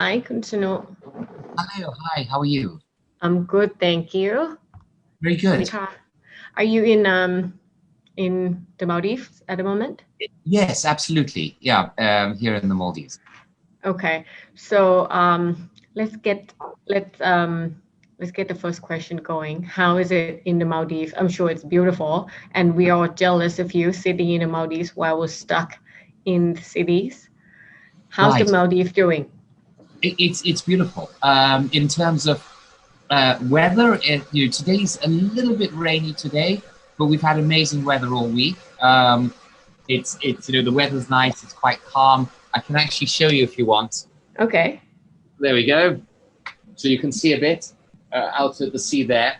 Hi, Sonu. Hello, hi, how are you? I'm good, thank you. Very สวัสดี good. ค่ะ Are you in the Maldives at the moment? Yes, absolutely. Yeah, here in the Maldives. Okay, so let's let's get the first question going. How is it in the Maldives? I'm sure it's beautiful, and we are jealous of you sitting in the Maldives while we're stuck in the cities. How's the Right. Maldives doing? It's beautiful. In terms of weather, today's a little bit rainy today, but we've had amazing weather all week. It's the weather's nice. It's quite calm. I can actually show you if you want. Okay. There we go. So you can see a bit out at the sea there.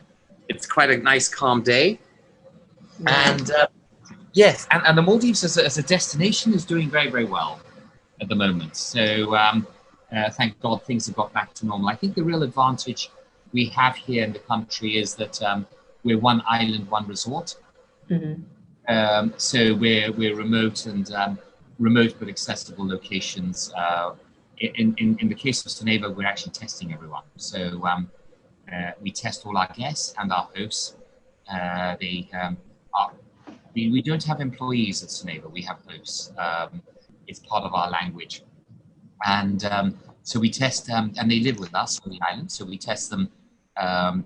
It's quite a nice, calm day. Nice. And yes, and the Maldives as a destination is doing very, very well at the moment. So thank God things have got back to normal. I think the real advantage we have here in the country is that we're one island, one resort. Mhm. So we're remote and remote but accessible locations. In the case of Soneva, we're actually testing everyone. So we test all our guests and our hosts. They are we don't have employees at Soneva. We have hosts. It's part of our language, and so we test them, and they live with us on the island. So we test them.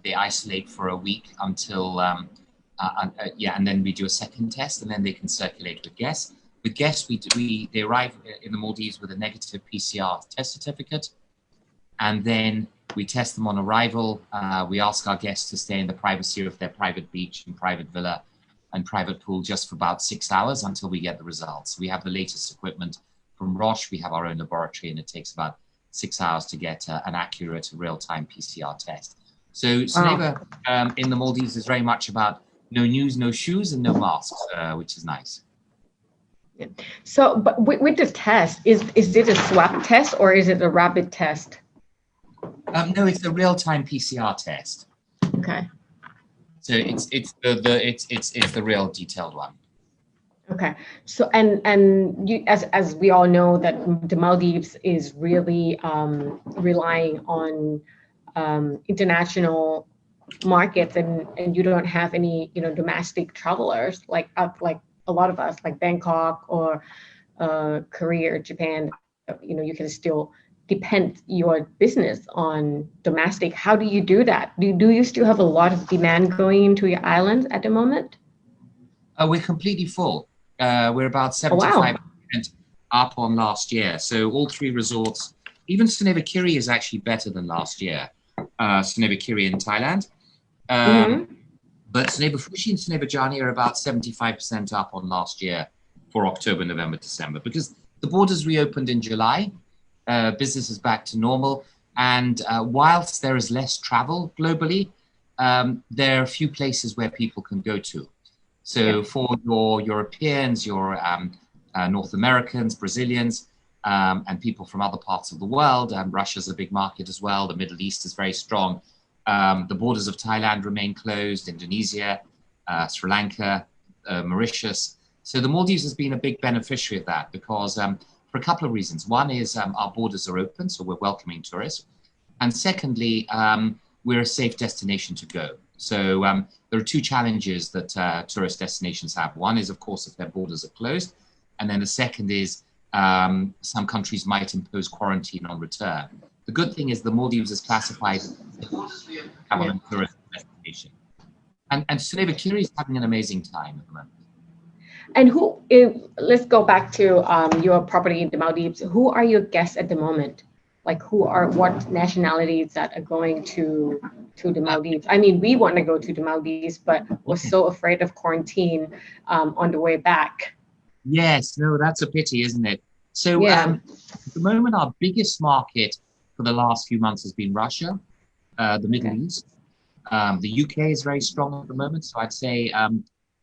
They isolate for a week until yeah, and then we do a second test, and then they can circulate with guests. With guests, they arrive in the Maldives with a negative PCR test certificate, and then we test them on arrival. We ask our guests to stay in the privacy of their private beach and private villa and private pool just for about 6 hours until we get the results. We have the latest equipment from Roche. We have our own laboratory, and it takes about 6 hours to get an accurate real-time PCR test. So Wow. Soneva in the Maldives is very much about no news, no shoes, and no masks, which is nice. Yeah. So, but with the test, is it a swab test or is it a rapid test? No, it's the real-time PCR test. Okay. So it's the real detailed one. Okay. So and you as we all know that the Maldives is really relying on international markets and you don't have any domestic travelers like a lot of us like Bangkok or Korea or Japan. You can still depend your business on domestic. How do you do that? Do you still have a lot of demand going into your islands at the moment? We're completely full. We're about Oh, wow. 75% up on last year. So all three resorts, even Soneva Kiri is actually better than last year. Soneva Kiri in Thailand. Mm-hmm. But Soneva Fushi and Soneva Jani are about 75% up on last year for October, November, December, because the borders reopened in July. Business is back to normal. And whilst there is less travel globally, there are a few places where people can go to. So for your Europeans, your North Americans, Brazilians, and people from other parts of the world, Russia's a big market as well. The Middle East is very strong. The borders of Thailand remain closed, Indonesia, Sri Lanka, Mauritius. So the Maldives has been a big beneficiary of that because for a couple of reasons. One is our borders are open, so we're welcoming tourists. And secondly, we're a safe destination to go. So there are two challenges that tourist destinations have. One is, of course, if their borders are closed. And then the second is some countries might impose quarantine on return. The good thing is the Maldives is classified as a travel and tourism destination. And Soneva Kiri is having an amazing time at the moment. And let's go back to your property in the Maldives. Who are your guests at the moment? Like what nationalities that are going to the Maldives? I mean, we want to go to the Maldives, but we're so afraid of quarantine on the way back. Yes, no, that's a pity, isn't it? So Yeah. at the moment, our biggest market for the last few months has been Russia, the Middle Okay. East. The UK is very strong at the moment, so I'd say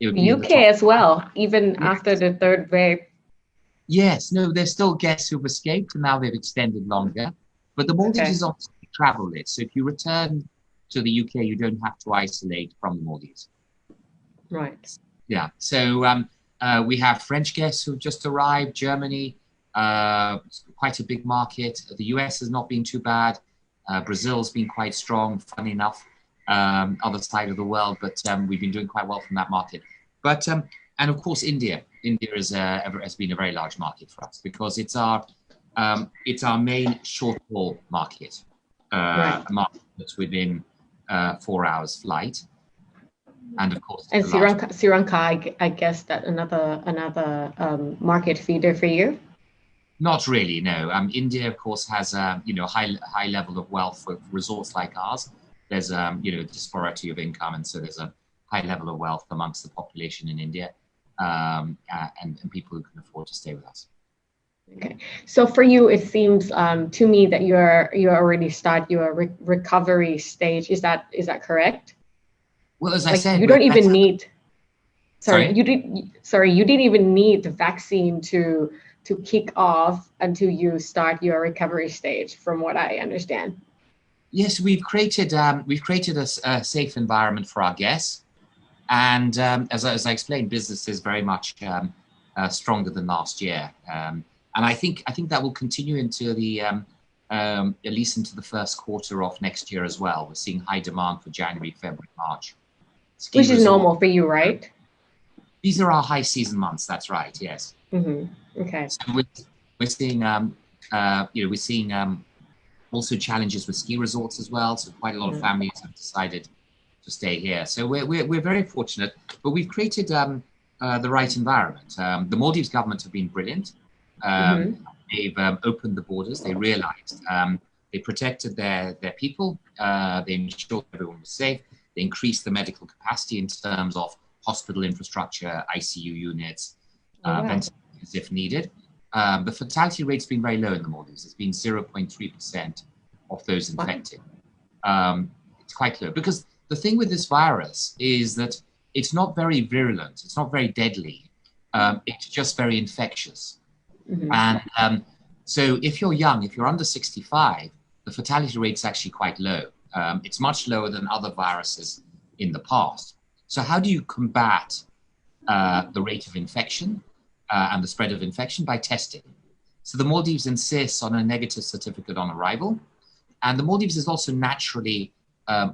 it would The be in the UK top. as well, even Yeah. after the third wave. Yes, no, there's still guests who've escaped, and now they've extended longer. But the Maldives Okay. is on the travel list, so if you return to the UK, you don't have to isolate from the Maldives. Right. Yeah, so we have French guests who've just arrived, Germany, quite a big market. The US has not been too bad. Brazil's been quite strong, funny enough, other side of the world, but we've been doing quite well from that market. But and of course, India. India has been a very large market for us because it's our main short haul market, Right. a market that's within 4 hours flight, and of course, And it's a large. Sri Lanka, I guess that another market feeder for you. Not really, no. India, of course, has high level of wealth for resorts like ours. There's disparity of income, and so there's a high level of wealth amongst the population in India, and people who can afford to stay with us. Okay, so for you, it seems to me that you already start your recovery stage. Is that correct? Well, as I said, you don't even need. Sorry? You didn't even need the vaccine to kick off until you start your recovery stage, from what I understand. Yes, we've created a safe environment for our guests, and as I explained, business is very much stronger than last year, and I think that will continue into the at least into the first quarter of next year as well. We're seeing high demand for January, February, March. Which is normal for you, right? These are our high season months. That's right. Yes. Mm-hmm. Okay. So we're seeing also challenges with ski resorts as well. So quite a lot of families have decided to stay here. So we're very fortunate, but we've created the right environment. The Maldives government have been brilliant. They've opened the borders. They realized they protected their people. They ensured everyone was safe. They increased the medical capacity in terms of hospital infrastructure, ICU units, ventilators if needed. The fatality rate's been very low in the Maldives. It's been 0.3% of those infected. It's quite low because the thing with this virus is that it's not very virulent. It's not very deadly. It's just very infectious. And so if you're young, if you're under 65, the fatality rate's actually quite low. It's much lower than other viruses in the past. So how do you combat the rate of infection and the spread of infection? By testing. So the Maldives insists on a negative certificate on arrival. And the Maldives is also naturally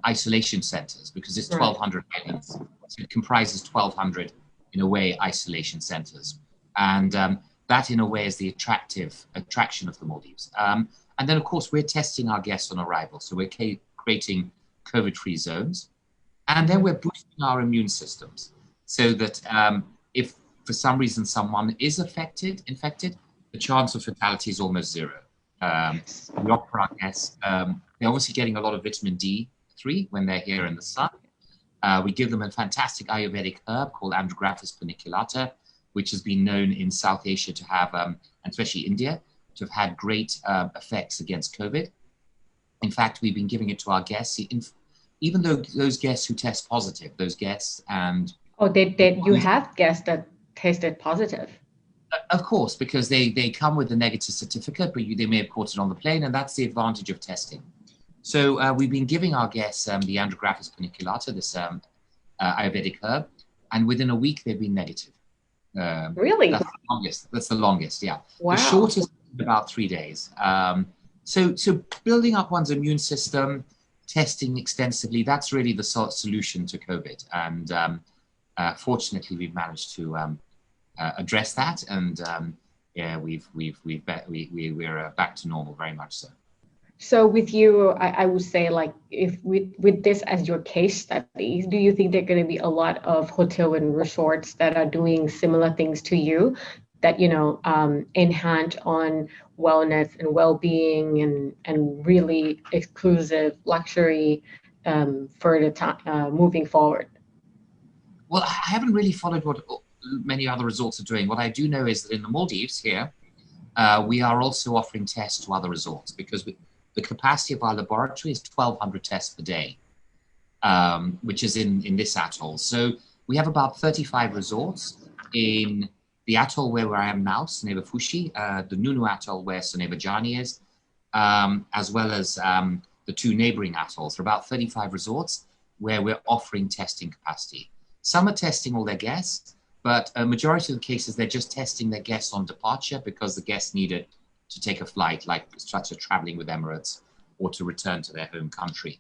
isolation centers because it's 1,200 islands. So it comprises 1,200, in a way, isolation centers. And that, in a way, is the attraction of the Maldives. And then, of course, we're testing our guests on arrival. So we're creating COVID-free zones. And then we're boosting our immune systems so that if for some reason someone is infected, the chance of fatality is almost zero. We offer our guests, they're obviously getting a lot of vitamin D3 when they're here in the sun. We give them a fantastic Ayurvedic herb called Andrographis paniculata, which has been known in South Asia to have, and especially India, to have had great effects against COVID. In fact, we've been giving it to our guests, even though those guests who test positive, those guests and... Oh, you have guests that tested positive? Of course, because they come with a negative certificate, but they may have caught it on the plane, and that's the advantage of testing. So we've been giving our guests the Andrographis paniculata, this Ayurvedic herb, and within a week they've been negative. Really? That's the longest, yeah. Wow. The shortest is about 3 days. So building up one's immune system, testing extensively, that's really the solution to COVID. And fortunately, we've managed to address that, and we're back to normal, very much so. So with you, I would say, like, if with this as your case study, do you think there are going to be a lot of hotel and resorts that are doing similar things to you, that enhance on wellness and well-being and really exclusive luxury for the time moving forward? Well, I haven't really followed what many other resorts are doing. What I do know is that in the Maldives here, we are also offering tests to other resorts because the capacity of our laboratory is 1,200 tests per day, which is in this atoll. So we have about 35 resorts in the atoll where I am now, Soneva Fushi, the Nunu atoll where Soneva Jani is, as well as the two neighboring atolls. There are about 35 resorts where we're offering testing capacity. Some are testing all their guests, but a majority of the cases, they're just testing their guests on departure because the guests needed to take a flight, like such as traveling with Emirates or to return to their home country.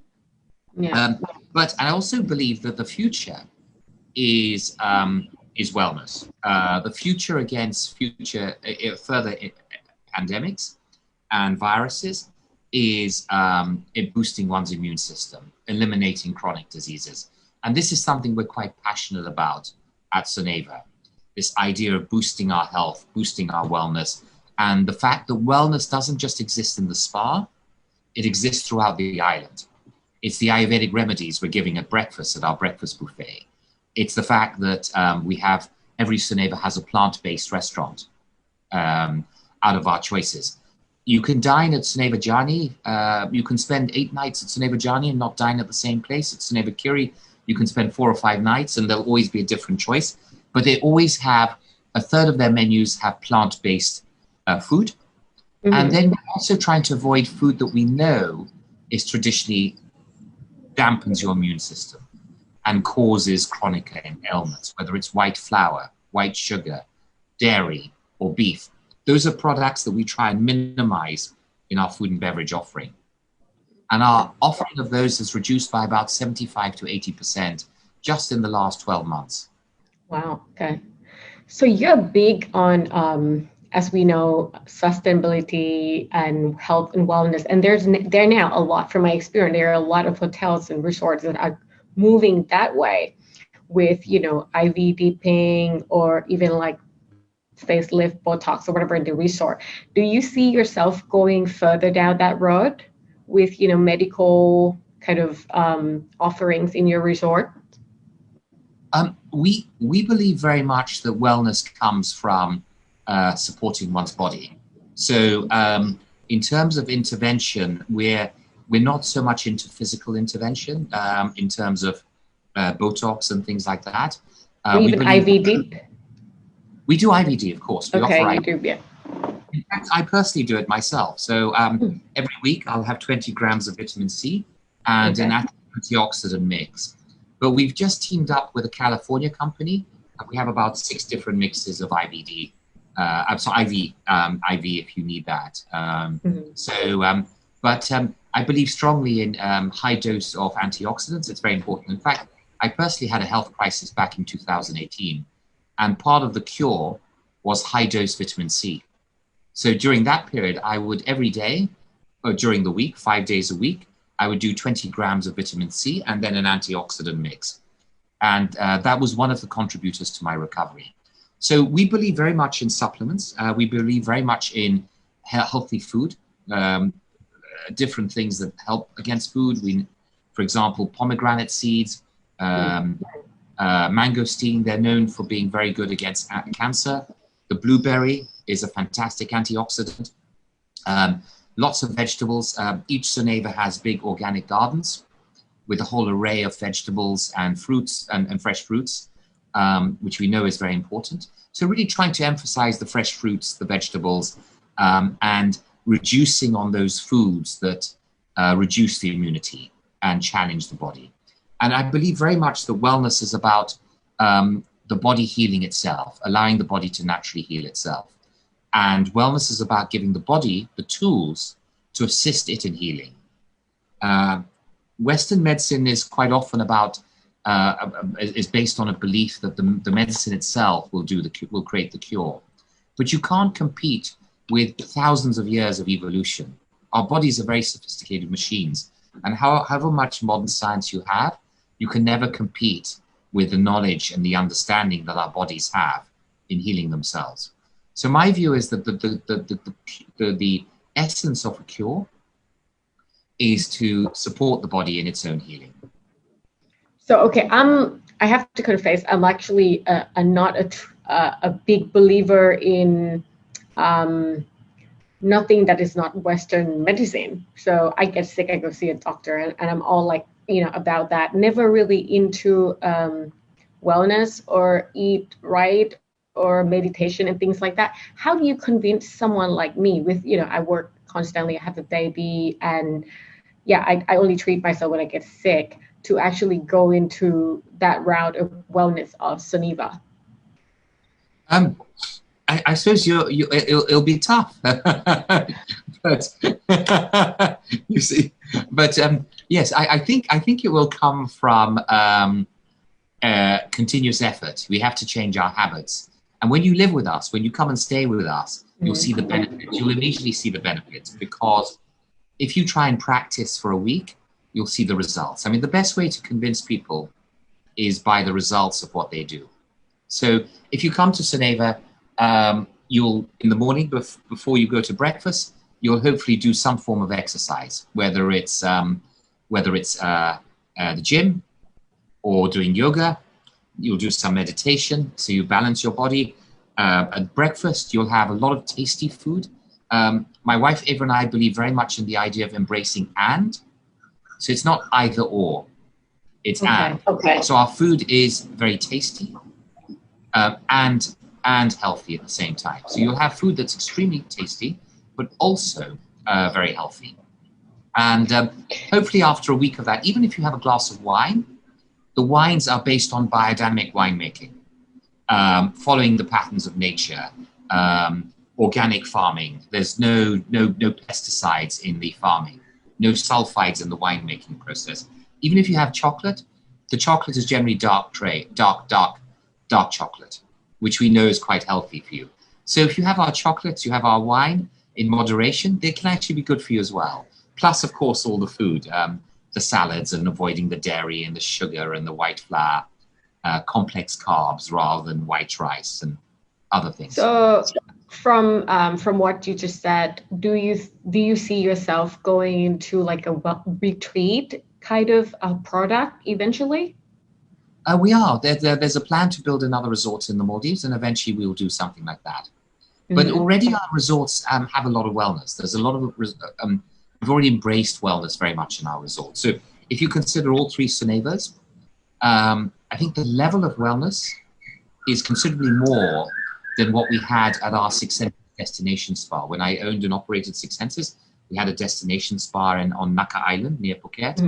Yeah. But I also believe that the future is wellness. The future against further pandemics and viruses is boosting one's immune system, eliminating chronic diseases. And this is something we're quite passionate about at Soneva, this idea of boosting our health, boosting our wellness, and the fact that wellness doesn't just exist in the spa, it exists throughout the island. It's the Ayurvedic remedies we're giving at breakfast, at our breakfast buffet. It's the fact that every Soneva has a plant-based restaurant out of our choices. You can dine at Soneva Jani. You can spend 8 nights at Soneva Jani and not dine at the same place. At Soneva Kiri, you can spend 4 or 5 nights and there'll always be a different choice. But they always have, a third of their menus have plant-based food. Mm-hmm. And then we're also trying to avoid food that we know is traditionally dampens your immune system and causes chronic ailments, whether it's white flour, white sugar, dairy, or beef. Those are products that we try and minimize in our food and beverage offering. And our offering of those has reduced by about 75 to 80% just in the last 12 months. Wow, okay. So you're big on, as we know, sustainability and health and wellness. And there now a lot, from my experience, there are a lot of hotels and resorts that are moving that way with, IV dipping or even like facelift, Botox or whatever in the resort. Do you see yourself going further down that road with, medical kind of offerings in your resort? We believe very much that wellness comes from supporting one's body. So in terms of intervention, we're not so much into physical intervention in terms of Botox and things like that. Even IV dip? We do IVD, of course. We okay, offer you do, yeah. In fact, I personally do it myself. So every week I'll have 20 grams of vitamin C and an antioxidant mix. But we've just teamed up with a California company. We have about 6 different mixes of IVD. IV if you need that. But I believe strongly in high dose of antioxidants. It's very important. In fact, I personally had a health crisis back in 2018. And part of the cure was high dose vitamin C. So during that period, I would every day, or during the week, 5 days a week, I would do 20 grams of vitamin C and then an antioxidant mix. And that was one of the contributors to my recovery. So we believe very much in supplements. We believe very much in healthy food, different things that help against food. For example, pomegranate seeds, mangosteen, they're known for being very good against cancer. The blueberry is a fantastic antioxidant. Lots of vegetables. Each Soneva has big organic gardens with a whole array of vegetables and fruits and fresh fruits, which we know is very important. So really trying to emphasize the fresh fruits, the vegetables, and reducing on those foods that reduce the immunity and challenge the body. And I believe very much that wellness is about the body healing itself, allowing the body to naturally heal itself. And wellness is about giving the body the tools to assist it in healing. Western medicine is quite often is based on a belief that the medicine itself will create the cure. But you can't compete with thousands of years of evolution. Our bodies are very sophisticated machines. And however much modern science you have, you can never compete with the knowledge and the understanding that our bodies have in healing themselves. So my view is that the essence of a cure is to support the body in its own healing. So, okay, I have to confess, I'm actually not a big believer in nothing that is not Western medicine. So I get sick, I go see a doctor, and I'm all like, about that. Never really into wellness or eat right or meditation and things like that. How do you convince someone like me with, I work constantly, I have a baby, and I only treat myself when I get sick, to actually go into that route of wellness of Soneva? Um, I suppose it'll be tough, but you see, but yes, I think it will come from continuous effort. We have to change our habits, and when you live with us, when you come and stay with us, you'll see the benefits. You'll immediately see the benefits, because if you try and practice for a week, you'll see the results. I mean, the best way to convince people is by the results of what they do. So if you come to Soneva, you'll, in the morning before you go to breakfast, you'll hopefully do some form of exercise, whether it's the gym or doing yoga. You'll do some meditation, so you balance your body. At breakfast, you'll have a lot of tasty food. My wife Eva and I believe very much in the idea of embracing and. So it's not either or, it's and. Okay. So our food is very tasty and healthy at the same time. So you'll have food that's extremely tasty, but also very healthy. And hopefully after a week of that, even if you have a glass of wine, the wines are based on biodynamic winemaking, following the patterns of nature, organic farming. There's no pesticides in the farming, no sulfides in the winemaking process. Even if you have chocolate, the chocolate is generally dark chocolate, which we know is quite healthy for you. So if you have our chocolates, you have our wine in moderation, they can actually be good for you as well. Plus, of course, all the food, the salads, and avoiding the dairy and the sugar and the white flour, complex carbs rather than white rice and other things. So from what you just said, do you see yourself going into like a retreat kind of a product eventually? We are. There's a plan to build another resort in the Maldives, and eventually we'll do something like that. But already our resorts have a lot of wellness. There's a lot of, we've already embraced wellness very much in our resort. So if you consider all three Sonevas, I think the level of wellness is considerably more than what we had at our Six Senses destination spa. When I owned and operated Six Senses, we had a destination spa on Naka Island near Phuket.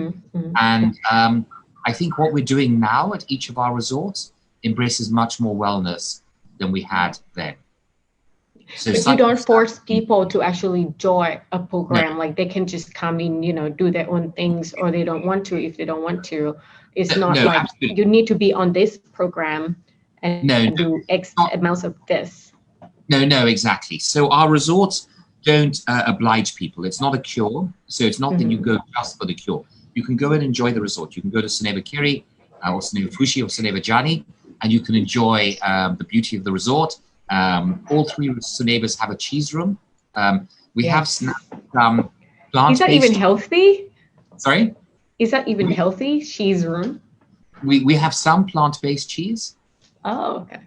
And I think what we're doing now at each of our resorts embraces much more wellness than we had then. So but you don't force people to actually join a program. Like they can just come in, do their own things, or they don't want to if they don't want to. It's not like absolutely. You need to be on this program and do X amounts of this. No, exactly. So our resorts don't oblige people. It's not a cure. So it's not that you go just for the cure. You can go and enjoy the resort. You can go to Soneva Kiri or Soneva Fushi or Soneva Jani, and you can enjoy the beauty of the resort. All three Sonevas have a cheese room. We have some plant-based. Is that even healthy? Sorry? Is that even healthy, cheese room? We have some plant-based cheese. Oh, okay.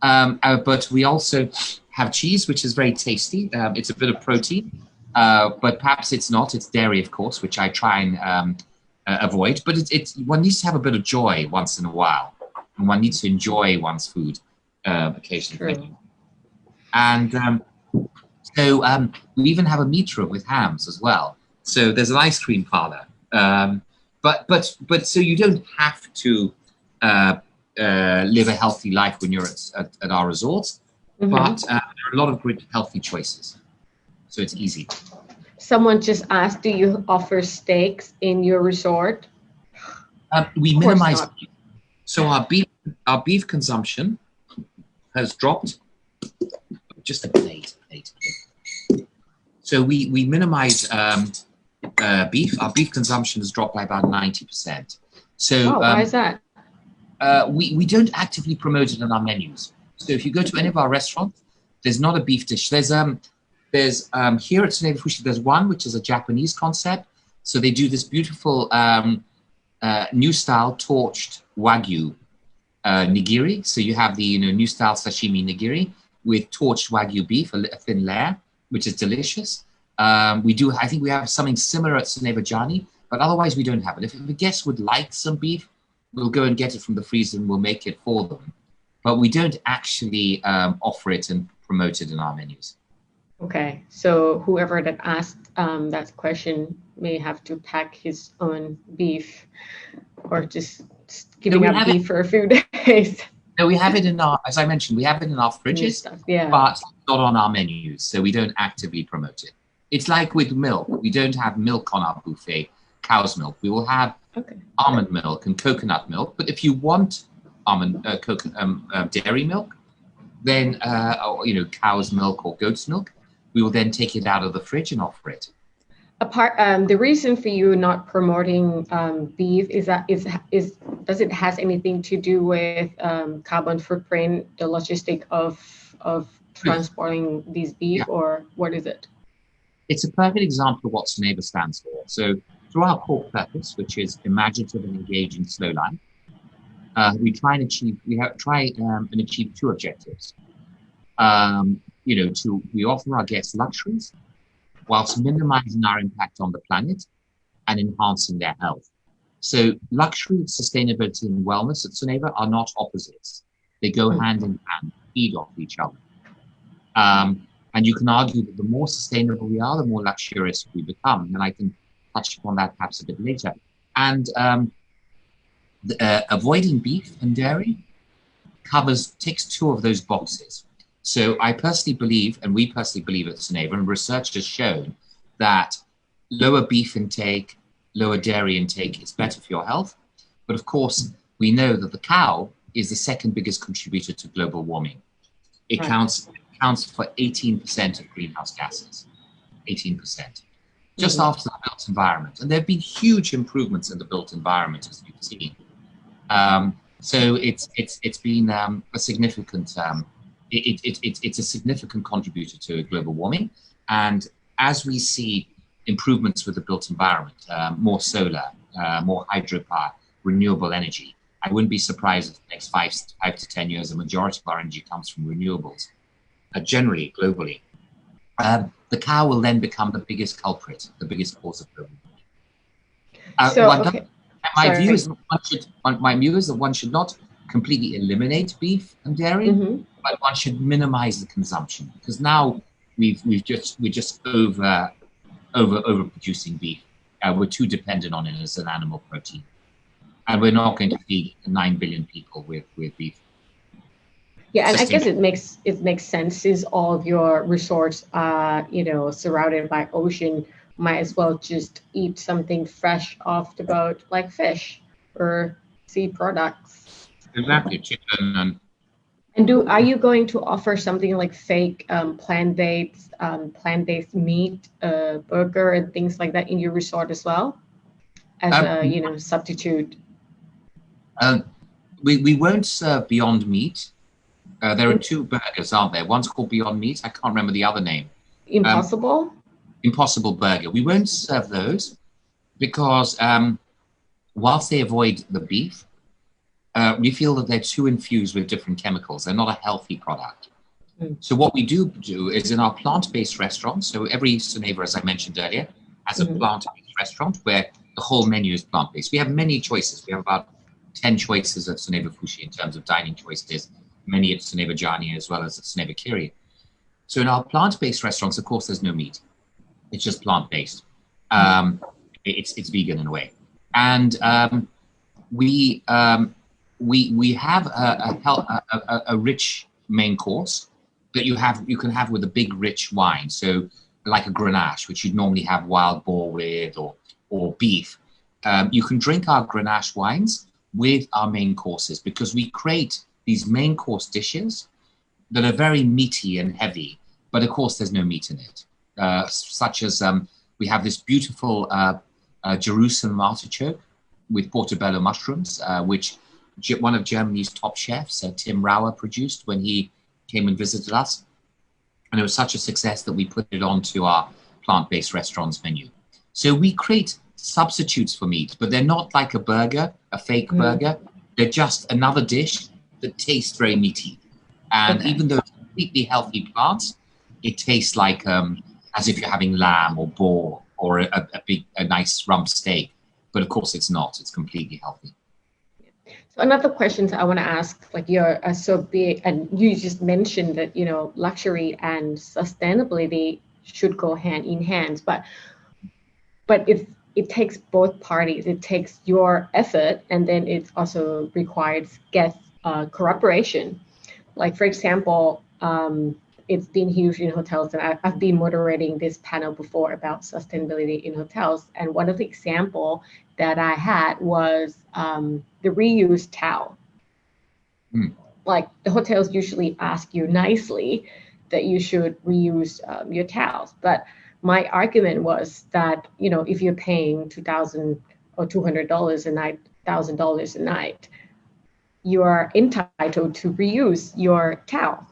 But we also have cheese, which is very tasty. It's a bit of protein, but perhaps it's not. It's dairy, of course, which I try and avoid. But one needs to have a bit of joy once in a while, and one needs to enjoy one's food occasionally. True. And so we even have a meat room with hams as well. So there's an ice cream parlor. But so you don't have to live a healthy life when you're at our resorts. But there are a lot of great healthy choices. So it's easy. Someone just asked, do you offer steaks in your resort? We minimize. So our beef consumption has dropped. Just a plate. So we minimize beef. Our beef consumption has dropped by about 90%. So why is that? We don't actively promote it on our menus. So if you go to any of our restaurants, there's not a beef dish. There's here at Soneva Fushi, there's one which is a Japanese concept. So they do this beautiful new style torched Wagyu nigiri. So you have the new style sashimi nigiri with torched Wagyu beef, a thin layer, which is delicious. I think we have something similar at Soneva Jani, but otherwise we don't have it. If a guest would like some beef, we'll go and get it from the freezer and we'll make it for them. But we don't actually offer it and promote it in our menus. Okay, so whoever that asked that question may have to pack his own beef or just giving up beef for a few days. No, we have it in our, as I mentioned, we have it in our New fridges, stuff. Yeah. but not on our menus, so we don't actively promote it. It's like with milk. We don't have milk on our buffet, cow's milk. We will have Okay. almond milk and coconut milk, but if you want dairy milk, then or, cow's milk or goat's milk, we will then take it out of the fridge and offer it. The reason for you not promoting beef is does it has anything to do with carbon footprint, the logistic of transporting these beef, or what is it? It's a perfect example of what Soneva stands for. So through our core purpose, which is imaginative and engaging slow life, we try and achieve two objectives. We offer our guests luxuries whilst minimizing our impact on the planet and enhancing their health. So luxury, sustainability, and wellness at Soneva are not opposites. They go hand in hand, feed off each other. And you can argue that the more sustainable we are, the more luxurious we become. And I can touch upon that perhaps a bit later. And avoiding beef and dairy ticks two of those boxes. So I personally believe, and we personally believe at Soneva, and research has shown that lower beef intake, lower dairy intake is better for your health. But of course, we know that the cow is the second biggest contributor to global warming. It counts for 18% of greenhouse gases, 18%, just after the built environment. And there have been huge improvements in the built environment, as you've seen. So it's been a significant it's a significant contributor to global warming. And as we see improvements with the built environment, more solar, more hydropower, renewable energy, I wouldn't be surprised if the next 5 to 10 years, the majority of our energy comes from renewables, generally, globally. The cow will then become the biggest culprit, the biggest cause of global warming. My view is that one should not completely eliminate beef and dairy, but one should minimize the consumption, because now we're just overproducing beef. We're too dependent on it as an animal protein, and we're not going to feed 9 billion people with beef. Yeah, and I guess it makes sense, since all of your resorts are surrounded by ocean. Might as well just eat something fresh off the boat, like fish or sea products. Exactly, chicken. And are you going to offer something like fake plant-based meat, burger and things like that in your resort as well, as a substitute? We won't serve Beyond Meat. There are two burgers, aren't there? One's called Beyond Meat. I can't remember the other name. Impossible Burger. We won't serve those because whilst they avoid the beef, we feel that they're too infused with different chemicals. They're not a healthy product. So what we do is in our plant-based restaurants, so every Soneva, as I mentioned earlier, has a plant-based restaurant where the whole menu is plant-based. We have many choices. We have about 10 choices at Soneva Fushi in terms of dining choices, many at Soneva Jani as well as at Soneva Kiri. So in our plant-based restaurants, of course, there's no meat. It's just plant-based. It's vegan in a way. And we have a rich main course that you can have with a big rich wine. So like a Grenache, which you'd normally have wild boar with or beef. You can drink our Grenache wines with our main courses, because we create these main course dishes that are very meaty and heavy, but of course there's no meat in it. Such as we have this beautiful Jerusalem artichoke with portobello mushrooms, which one of Germany's top chefs, Tim Rauer, produced when he came and visited us. And it was such a success that we put it onto our plant-based restaurants menu. So we create substitutes for meat, but they're not like a burger, a fake burger. They're just another dish that tastes very meaty. And even though it's completely healthy plants, it tastes like as if you're having lamb or boar or a nice rump steak. But of course it's not. It's completely healthy. So another question I want to ask, like you're so big, and you just mentioned that, luxury and sustainability should go hand in hand. But if it takes both parties, it takes your effort, and then it also requires guests' cooperation. Like, for example, it's been huge in hotels, and I've been moderating this panel before about sustainability in hotels. And one of the example that I had was the reused towel. Like, the hotels usually ask you nicely that you should reuse your towels. But my argument was that, you know, if you're paying $2,000 or $200 a night, $1,000 a night, you are entitled to reuse your towel.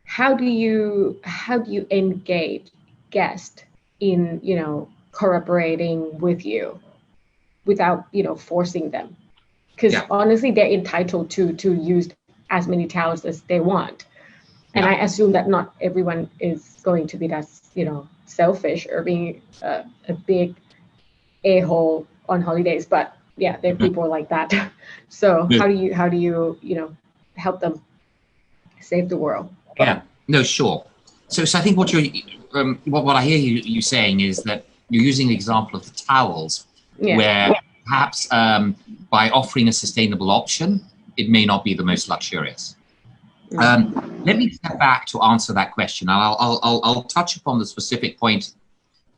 How do you engage guests in, you know, cooperating with you without, you know, forcing them? Because honestly, they're entitled to use as many towels as they want. And I assume that not everyone is going to be that, you know, selfish or being a big a-hole on holidays. But yeah, there are people like that. So how do you, you know, help them save the world? Yeah, no, sure. So I think what you're, what I hear you saying is that you're using the example of the towels, where perhaps by offering a sustainable option, it may not be the most luxurious. Let me step back to answer that question. I'll touch upon the specific point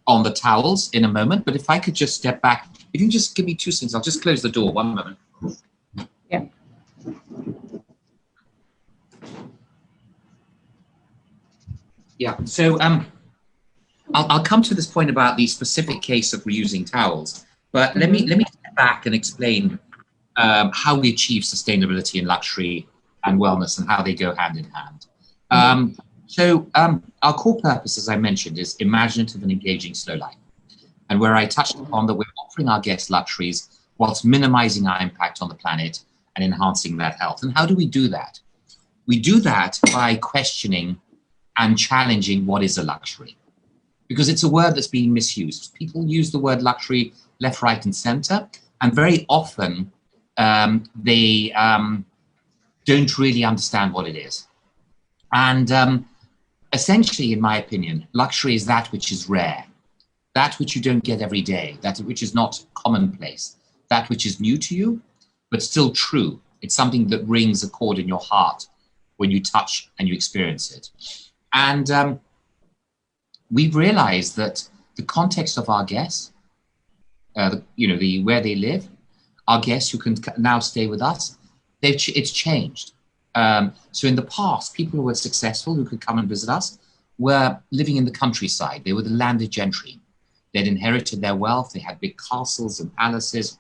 on the towels in a moment, but if I could just step back, if you can just give me 2 seconds, I'll just close the door, 1 moment. Yeah. Yeah, so I'll come to this point about the specific case of reusing towels, but let me step back and explain how we achieve sustainability in luxury and wellness and how they go hand in hand. Our core purpose, as I mentioned, is imaginative and engaging slow life, and where I touched upon that we're offering our guests luxuries whilst minimizing our impact on the planet and enhancing that health. And how do we do that? We do that by questioning and challenging what is a luxury, because it's a word that's being misused. People use the word luxury left, right, and center, and very often they don't really understand what it is. And essentially, in my opinion, luxury is that which is rare, that which you don't get every day, that which is not commonplace, that which is new to you, but still true. It's something that rings a chord in your heart when you touch and you experience it. And we've realized that the context of our guests, where they live, our guests who can now stay with us, it's changed. So in the past, people who were successful, who could come and visit us, were living in the countryside. They were the landed gentry. They'd inherited their wealth. They had big castles and palaces.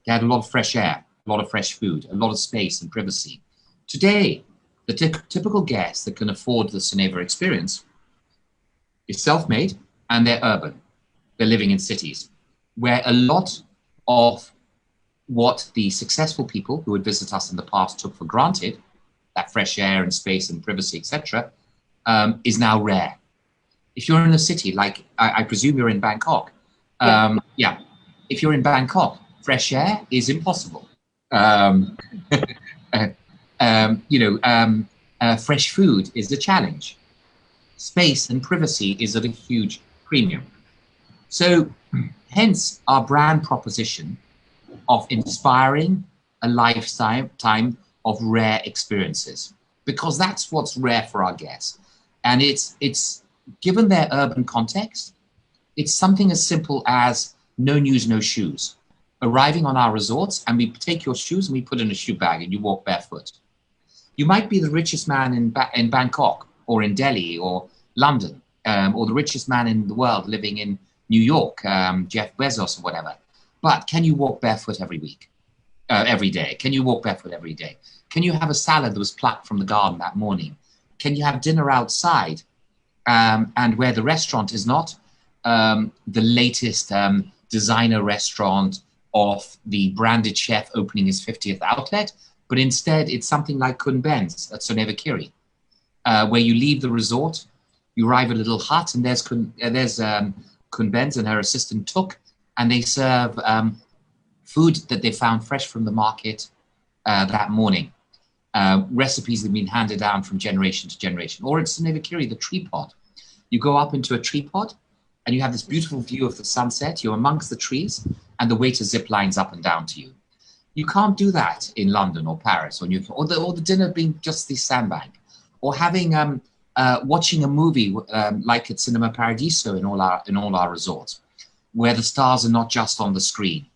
They had a lot of fresh air, a lot of fresh food, a lot of space and privacy. Today, the typical guest that can afford the Soneva experience is self-made, and they're urban. They're living in cities, where a lot of what the successful people who would visit us in the past took for granted, that fresh air and space and privacy, etc., is now rare. If you're in a city, like I presume you're in Bangkok, if you're in Bangkok, fresh air is impossible. Fresh food is a challenge. Space and privacy is at a huge premium. So hence our brand proposition of inspiring a lifetime of rare experiences, because that's what's rare for our guests. And it's given their urban context, it's something as simple as no news, no shoes. Arriving on our resorts, and we take your shoes and we put in a shoe bag and you walk barefoot. You might be the richest man in Bangkok or in Delhi or London, or the richest man in the world living in New York, Jeff Bezos or whatever. But can you walk barefoot every day? Can you walk barefoot every day? Can you have a salad that was plucked from the garden that morning? Can you have dinner outside, and where the restaurant is not the latest designer restaurant of the branded chef opening his 50th outlet, but instead it's something like Kun Ben's at Soneva Kiri, where you leave the resort, you arrive at a little hut, and there's Kun Ben's and her assistant Tuk, and they serve food that they found fresh from the market that morning. Recipes that have been handed down from generation to generation. Or at Soneva Kiri, the tree pod. You go up into a tree pod, and you have this beautiful view of the sunset. You're amongst the trees, and the waiter zip lines up and down to you. You can't do that in London or Paris or Newcastle, or the dinner being just the sandbag, or having watching a movie like at Cinema Paradiso in all our resorts, where the stars are not just on the screen,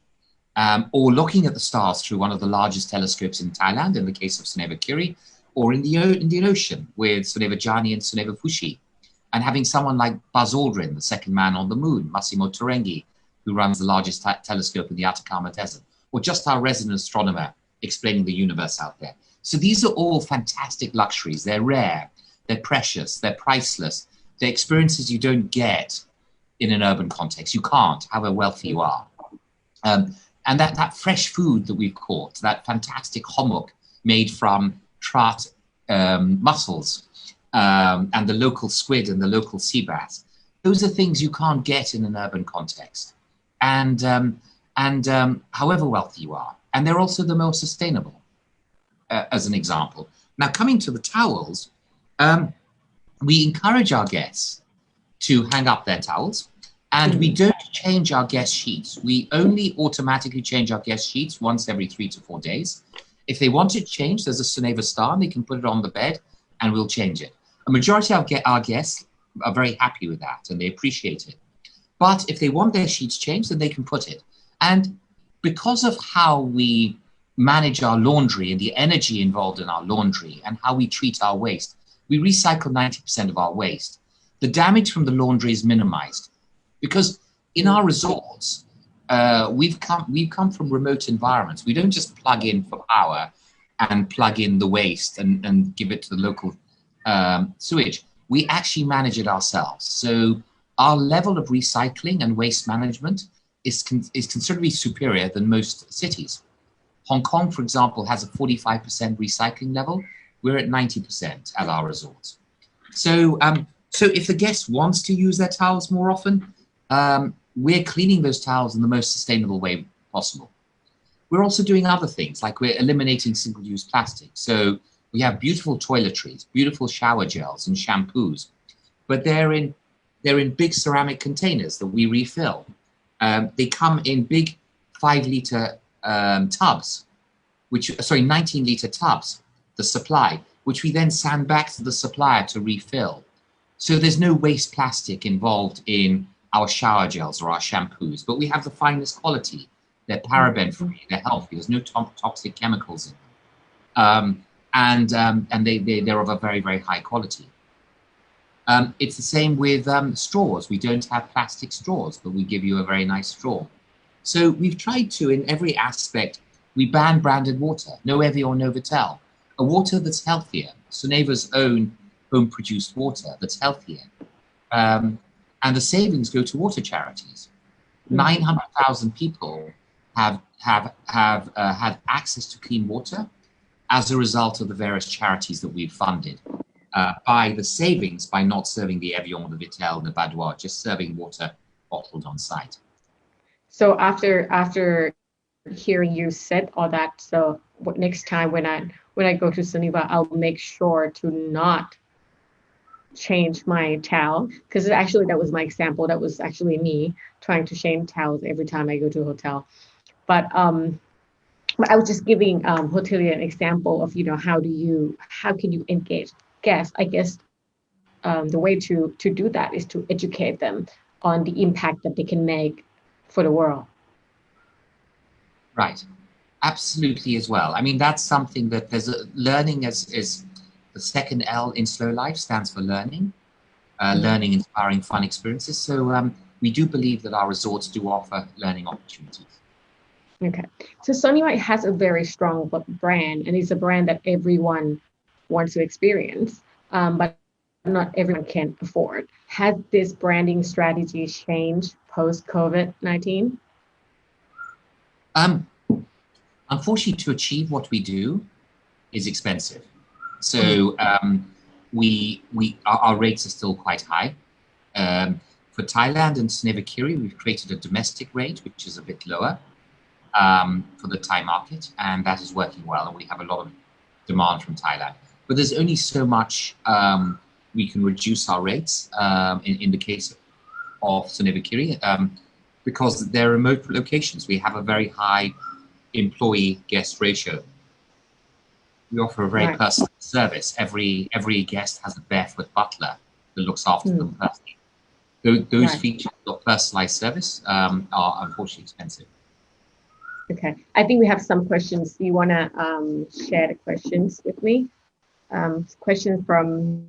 or looking at the stars through one of the largest telescopes in Thailand, in the case of Soneva Kiri, or in the Indian Ocean with Soneva Jani and Soneva Fushi, and having someone like Buzz Aldrin, the second man on the moon, Massimo Turengi, who runs the largest telescope in the Atacama Desert, or just our resident astronomer explaining the universe out there. So these are all fantastic luxuries. They're rare, they're precious, they're priceless. They're experiences you don't get in an urban context. You can't, however wealthy you are. And that fresh food that we've caught, that fantastic homok made from trout mussels, and the local squid and the local sea bass, those are things you can't get in an urban context. And however wealthy you are. And they're also the most sustainable, as an example. Now, coming to the towels, we encourage our guests to hang up their towels, and we don't change our guest sheets. We only automatically change our guest sheets once every 3 to 4 days. If they want it changed, there's a Soneva star, and they can put it on the bed, and we'll change it. A majority of our guests are very happy with that, and they appreciate it. But if they want their sheets changed, then they can put it. And because of how we manage our laundry and the energy involved in our laundry and how we treat our waste, we recycle 90% of our waste. The damage from the laundry is minimized because in our resorts, we've come from remote environments. We don't just plug in for power and plug in the waste and give it to the local sewage. We actually manage it ourselves. So our level of recycling and waste management is considerably superior than most cities. Hong Kong, for example, has a 45% recycling level. We're at 90% at our resorts. So if the guest wants to use their towels more often, we're cleaning those towels in the most sustainable way possible. We're also doing other things, like we're eliminating single-use plastic. So we have beautiful toiletries, beautiful shower gels and shampoos, but they're in big ceramic containers that we refill. They come in big 5-liter tubs, 19-liter tubs, the supply, which we then send back to the supplier to refill. So there's no waste plastic involved in our shower gels or our shampoos, but we have the finest quality. They're paraben-free, they're healthy, there's no toxic chemicals in them. And they're of a very, very high quality. It's the same with straws. We don't have plastic straws, but we give you a very nice straw. So we've tried to, in every aspect, we ban branded water, no Evian or no Vitel, a water that's healthier, Soneva's own home-produced water that's healthier. And the savings go to water charities. 900,000 people have had access to clean water as a result of the various charities that we've funded. By the savings, by not serving the Evian, the Vitel, the Badois, just serving water bottled on site. So after hearing you said all that, so next time when I go to Soneva, I'll make sure to not change my towel, because actually that was my example. That was actually me trying to change towels every time I go to a hotel. But I was just giving hotelier an example of how can you engage guests. I guess the way to do that is to educate them on the impact that they can make for the world. Right, absolutely as well. I mean, that's something that learning is the second L in Slow Life stands for learning, learning, inspiring, fun experiences. So we do believe that our resorts do offer learning opportunities. Okay, so Soneva has a very strong brand, and it's a brand that everyone wants to experience, but not everyone can afford. Has this branding strategy changed post-COVID-19? Unfortunately, to achieve what we do is expensive. So our rates are still quite high. For Thailand and Soneva Kiri, we've created a domestic rate, which is a bit lower for the Thai market, and that is working well, and we have a lot of demand from Thailand. But there's only so much we can reduce our rates in the case of Soneva Kiri because they're remote locations. We have a very high employee guest ratio. We offer a very personal service. Every guest has a barefoot butler that looks after them personally. Those features of personalized service are unfortunately expensive. Okay, I think we have some questions. You want to share the questions with me? Questions from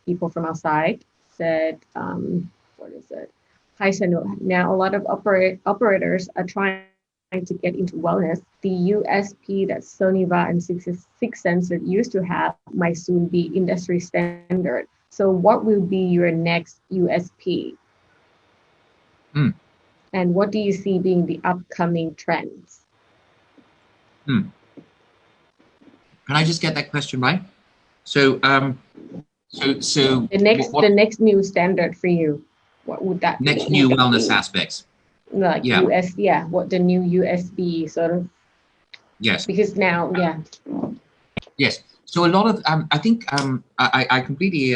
people from outside said, what is it? Hi, Sonu. Now, a lot of operators are trying to get into wellness. The USP that Soneva and Six Sense used to have might soon be industry standard. So what will be your next USP? And what do you see being the upcoming trends? Can I just get that question right? So, so the next new standard for you, what would that be? Next new wellness aspects. Like what the new USB sort of. Yes. Because now, Yes. So a lot of I think I completely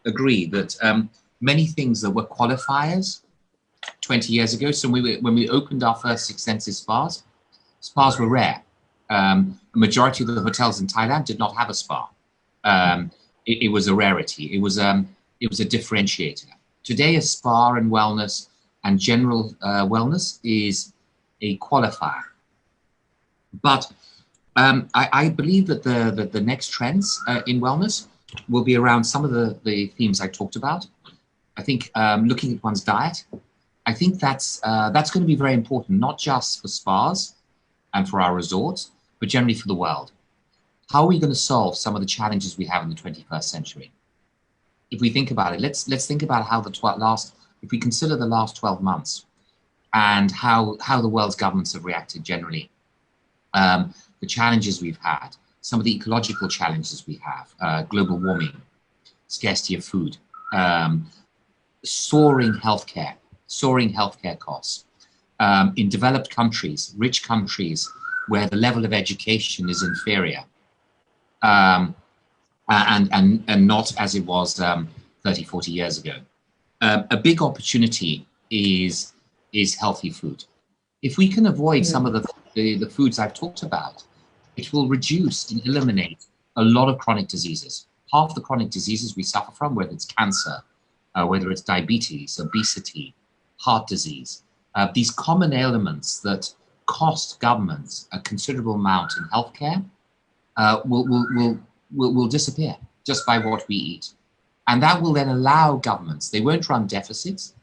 agree that many things that were qualifiers 20 years ago. So when we opened our first Six Senses spas were rare. A majority of the hotels in Thailand did not have a spa. It was a rarity. It was a differentiator. Today, a spa and wellness and general wellness is a qualifier. But I believe that the next trends in wellness will be around some of the themes I talked about. I think looking at one's diet, I think that's going to be very important, not just for spas and for our resorts, but generally for the world. How are we going to solve some of the challenges we have in the 21st century? If we think about it, let's think about how if we consider the last 12 months and how the world's governments have reacted generally, the challenges we've had, some of the ecological challenges we have, global warming, scarcity of food, soaring healthcare costs. In developed countries, rich countries, where the level of education is inferior, and not as it was 30, 40 years ago. A big opportunity is healthy food. If we can avoid some of the foods I've talked about, it will reduce and eliminate a lot of chronic diseases. Half the chronic diseases we suffer from, whether it's cancer, whether it's diabetes, obesity, heart disease, these common ailments that cost governments a considerable amount in healthcare will disappear just by what we eat. And that will then allow governments, they won't run deficits,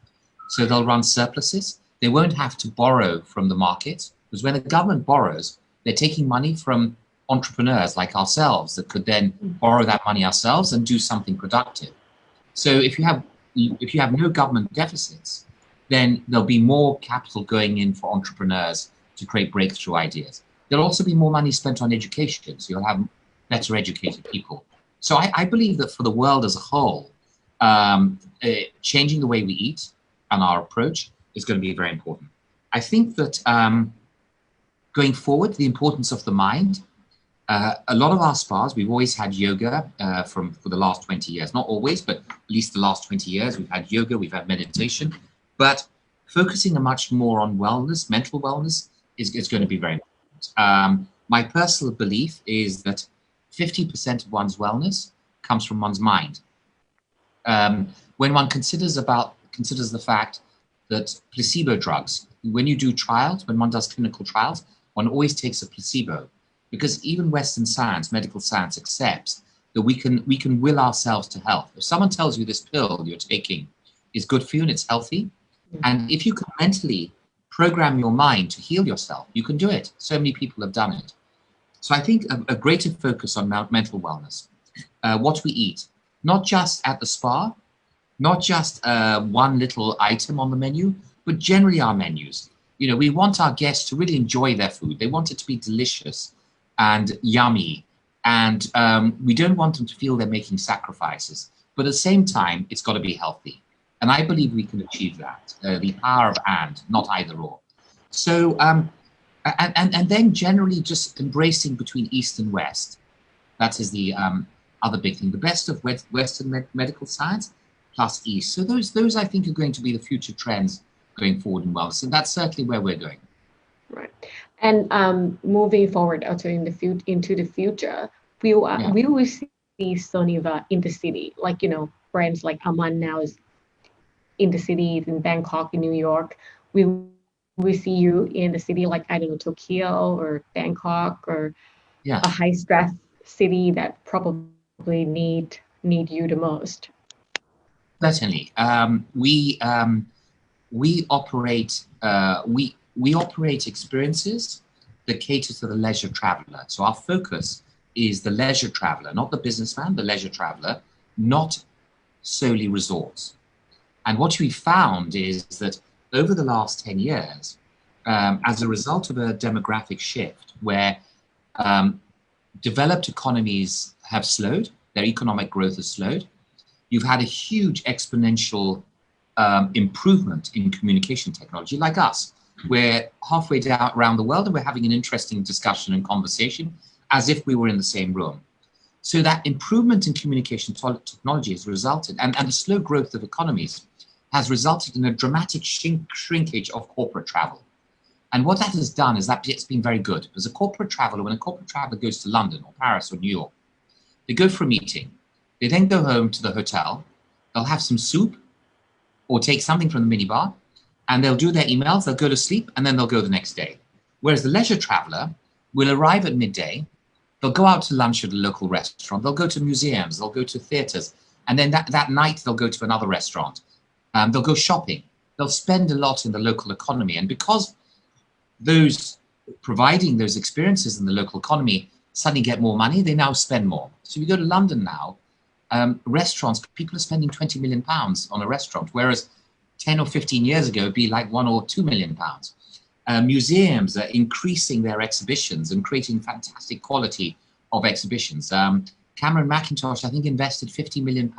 so they'll run surpluses. They won't have to borrow from the market, because when the government borrows, they're taking money from entrepreneurs like ourselves that could then borrow that money ourselves and do something productive. So if you have no government deficits, then there'll be more capital going in for entrepreneurs to create breakthrough ideas. There'll also be more money spent on education, so you'll have better educated people. So I believe that for the world as a whole, changing the way we eat and our approach is going to be very important. I think that going forward, the importance of the mind. A lot of our spas, we've always had yoga for the last 20 years. Not always, but at least the last 20 years, we've had yoga, we've had meditation. But focusing much more on wellness, mental wellness, is going to be very important. My personal belief is that 50% of one's wellness comes from one's mind. When one considers the fact that placebo drugs, when you do trials, when one does clinical trials, one always takes a placebo, because even Western science, medical science, accepts that we can will ourselves to health. If someone tells you this pill you're taking is good for you and it's healthy, and if you can mentally program your mind to heal yourself, you can do it. So many people have done it. So I think a greater focus on mental wellness, what we eat, not just at the spa, not just one little item on the menu, but generally our menus. You know, we want our guests to really enjoy their food. They want it to be delicious and yummy. And we don't want them to feel they're making sacrifices. But at the same time, it's got to be healthy. And I believe we can achieve that, the power of and, not either or. So, and then generally just embracing between East and West. That is the other big thing. The best of Western medical science plus East. So those I think are going to be the future trends going forward in wellness. And that's certainly where we're going. Right. And moving forward also into the future, we will see Soneva in the city. Like, brands like Aman now is in the cities in Bangkok, in New York. We see you in the city like, I don't know, Tokyo or Bangkok, or Yeah, a high stress city that probably need you the most. certainly. We operate we operate experiences that cater to the leisure traveler. So our focus is the leisure traveler, not the businessman, the leisure traveler, not solely resorts. And what we found is that over the last 10 years, as a result of a demographic shift where developed economies have slowed, their economic growth has slowed, you've had a huge exponential improvement in communication technology, like us. We're halfway down around the world and we're having an interesting discussion and conversation as if we were in the same room. So that improvement in communication technology has resulted, and the slow growth of economies has resulted in a dramatic shrinkage of corporate travel. And what that has done is that it's been very good. As a corporate traveler, when a corporate traveler goes to London or Paris or New York, they go for a meeting. They then go home to the hotel. They'll have some soup or take something from the minibar, and they'll do their emails, they'll go to sleep, and then they'll go the next day. Whereas the leisure traveler will arrive at midday, they'll go out to lunch at a local restaurant, they'll go to museums, they'll go to theaters, and then that night they'll go to another restaurant. They'll go shopping. They'll spend a lot in the local economy. And because those providing those experiences in the local economy suddenly get more money, they now spend more. So if you go to London now, restaurants, people are spending £20 million on a restaurant, whereas 10 or 15 years ago, it'd be like £1 or £2 million. Museums are increasing their exhibitions and creating fantastic quality of exhibitions. Cameron Mackintosh, I think, invested £50 million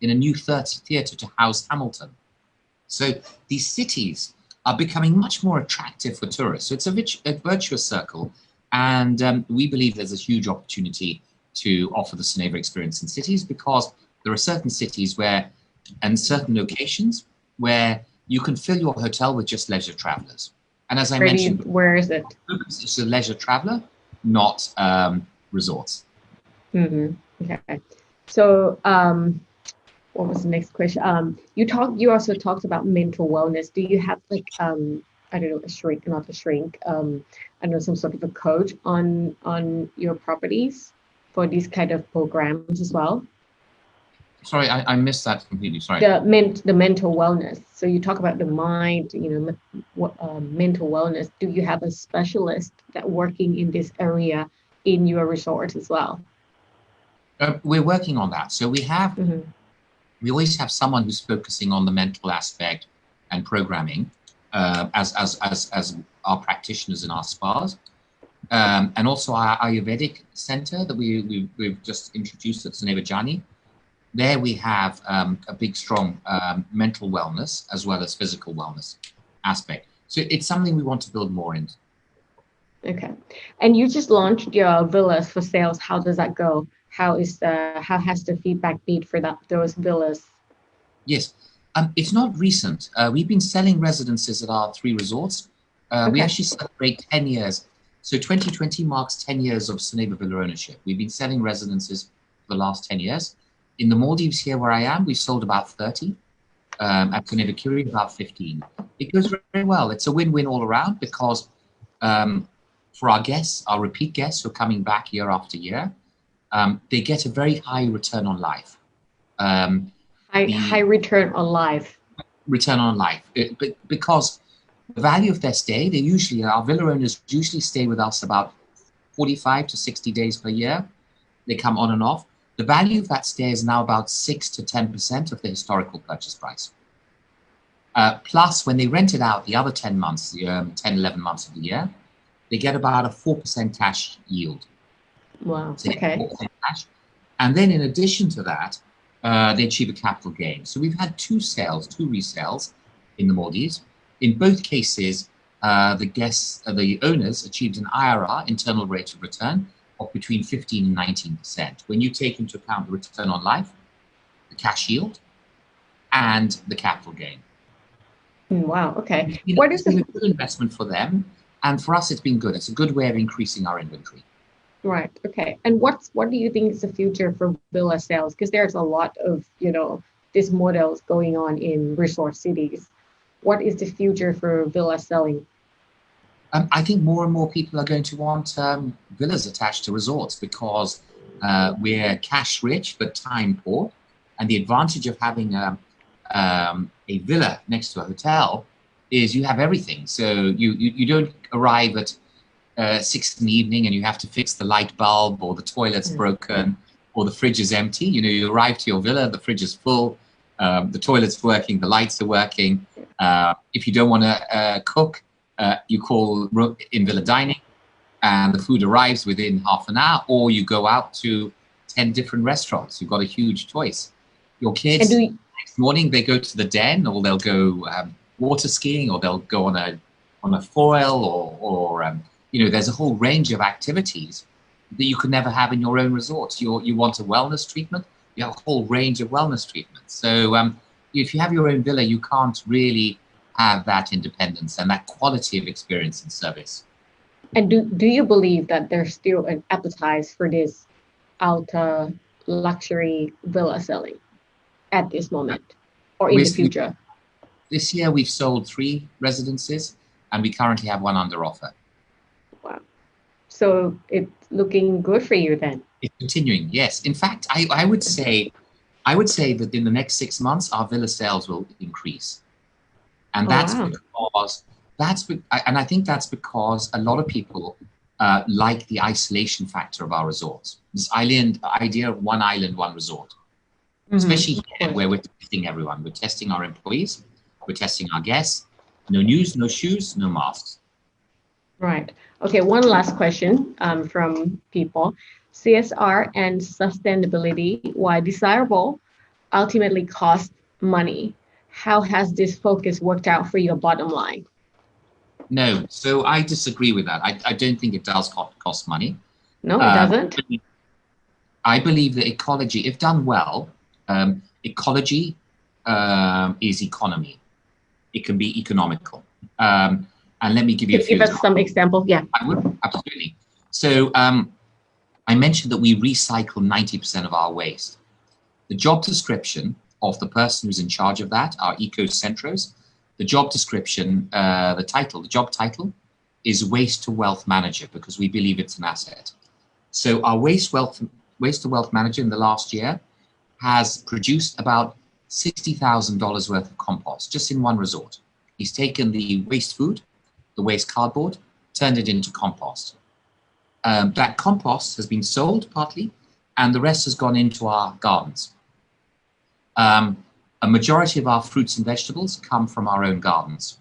in a new theatre to house Hamilton. So these cities are becoming much more attractive for tourists. So it's a virtuous circle. And we believe there's a huge opportunity to offer the Soneva experience in cities, because there are certain cities and certain locations where you can fill your hotel with just leisure travelers. And as I mentioned, where is it? It's a leisure traveler, not resorts. Mm-hmm. Okay. So what was the next question? You also talked about mental wellness. Do you have like I don't know, I don't know, some sort of a coach on your properties for these kind of programs as well? Sorry, I missed that completely. Sorry. The mental wellness. So you talk about the mind, mental wellness. Do you have a specialist that working in this area in your resort as well? We're working on that. So we have. Mm-hmm. We always have someone who's focusing on the mental aspect and programming as our practitioners in our spas. And also our Ayurvedic center that we've just introduced at Shivdasani. There we have a big, strong mental wellness as well as physical wellness aspect. So it's something we want to build more into. Okay. And you just launched your villas for sales. How does that go? How has the feedback been for those villas? Yes, it's not recent. We've been selling residences at our 3 resorts. Okay. We actually celebrate 10 years. So 2020 marks 10 years of Soneva Villa ownership. We've been selling residences for the last 10 years. In the Maldives here where I am, we've sold about 30. At Soneva Curie, about 15. It goes very well. It's a win-win all around, because for our guests, our repeat guests who are coming back year after year, they get a very high return on life. High return on life. Return on life. Because the value of their stay, our villa owners usually stay with us about 45 to 60 days per year. They come on and off. The value of that stay is now about 6 to 10% of the historical purchase price. Plus, when they rent it out the other 10 months, 10, 11 months of the year, they get about a 4% cash yield. Wow, so okay. 4% cash. And then in addition to that, they achieve a capital gain. So we've had 2 resales in the Maldives. In both cases, the owners achieved an IRR, internal rate of return, of between 15 and 19%. When you take into account the return on life, the cash yield, and the capital gain. Wow. Okay. What is a good investment for them? And for us, it's been good. It's a good way of increasing our inventory. Right. Okay. And what do you think is the future for villa sales? Because there's a lot of, these models going on in resort cities. What is the future for villa selling? I think more and more people are going to want villas attached to resorts because we're cash rich but time poor. And the advantage of having a villa next to a hotel is you have everything. So you don't arrive at 6 in the evening and you have to fix the light bulb or the toilet's broken or the fridge is empty. You arrive to your villa, the fridge is full, the toilet's working, the lights are working. If you don't want to cook, you call in villa dining and the food arrives within half an hour, or you go out to 10 different restaurants. You've got a huge choice. Your kids, next morning, they go to the den, or they'll go water skiing, or they'll go on a foil, or there's a whole range of activities that you could never have in your own resorts. You want a wellness treatment, you have a whole range of wellness treatments. So if you have your own villa, you can't really have that independence and that quality of experience and service. And do you believe that there's still an appetite for this ultra luxury villa selling at this moment or in the future? This year we've sold 3 residences and we currently have 1 under offer. Wow. So it's looking good for you then? It's continuing, yes. In fact, I would say that in the next 6 months, our villa sales will increase. And that's because I think that's because a lot of people like the isolation factor of our resorts. This idea of one island, one resort. Especially here where we're testing everyone. We're testing our employees, we're testing our guests. No news, no shoes, no masks. Right. Okay, one last question from people. CSR and sustainability, while desirable, ultimately cost money. How has this focus worked out for your bottom line? No, so I disagree with that. I don't think it does cost money. No, it doesn't. I believe that ecology, if done well, ecology is economy. It can be economical. And let me give you a few examples. Some examples. Yeah. I would, absolutely. So I mentioned that we recycle 90% of our waste. The job description of the person who's in charge of that, our eco-centros, the job description, the job title is waste to wealth manager because we believe it's an asset. So our waste to wealth manager in the last year has produced about $60,000 worth of compost just in one resort. He's taken the waste food, the waste cardboard, turned it into compost. That compost has been sold partly, and the rest has gone into our gardens. A majority of our fruits and vegetables come from our own gardens.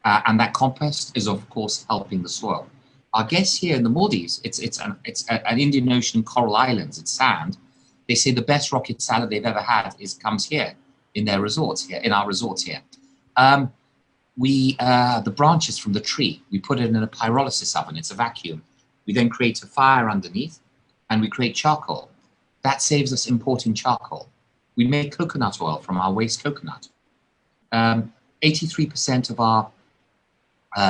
And that compost is, of course, helping the soil. Our guests here in the Maldives, it's an Indian Ocean coral islands, it's sand. They say the best rocket salad they've ever had comes here in their resorts here, in our resorts here. The branches from the tree, we put it in a pyrolysis oven, it's a vacuum. We then create a fire underneath and we create charcoal. That saves us importing charcoal. We make coconut oil from our waste coconut. 83% of our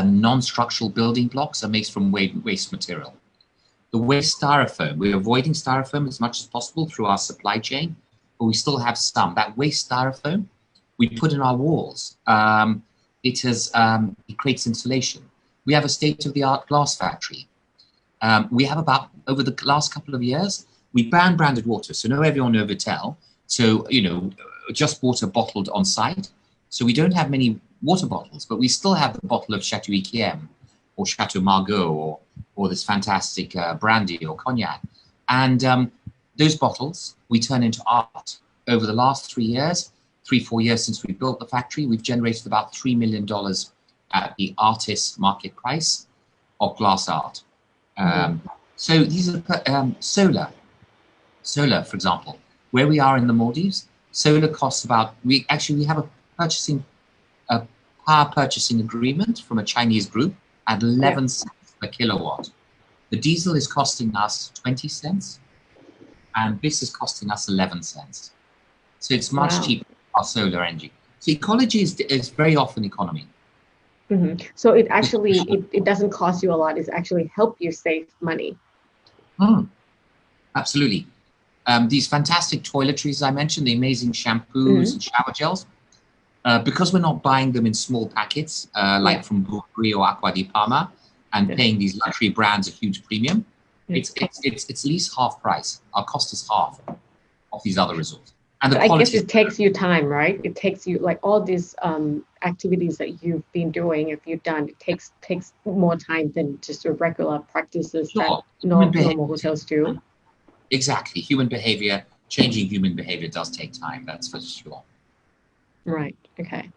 non-structural building blocks are made from waste material. The waste styrofoam, we're avoiding styrofoam as much as possible through our supply chain, but we still have some. That waste styrofoam, we put in our walls. It creates insulation. We have a state-of-the-art glass factory. We have over the last couple of years, we banned branded water. So no Evian, no Vitel. So, just water bottled on site. So we don't have many water bottles, but we still have the bottle of Chateau Yquem or Chateau Margaux or this fantastic brandy or cognac. And those bottles we turn into art. Over the last 3 years, 4 years since we built the factory, we've generated about $3 million at the artist market price of glass art. So these are solar, for example. Where we are in the Maldives, solar costs about, we have a power purchasing agreement from a Chinese group at 11 cents per kilowatt. The diesel is costing us 20 cents, and this is costing us 11 cents. So it's much cheaper for our solar energy. So ecology is very often economy. So it actually it doesn't cost you a lot. It's actually help you save money. Absolutely. These fantastic toiletries I mentioned, the amazing shampoos and shower gels, because we're not buying them in small packets like from Bulgari or Acqua di Parma and paying these luxury brands a huge premium, it's at least half price. Our cost is half of these other resorts. And I guess it takes you time, right? It takes you like all these activities that you've been doing. If you've done, it takes more time than just your regular practices that normal hotels do. Exactly, human behavior, changing human behavior does take time. That's for sure. Right. Okay.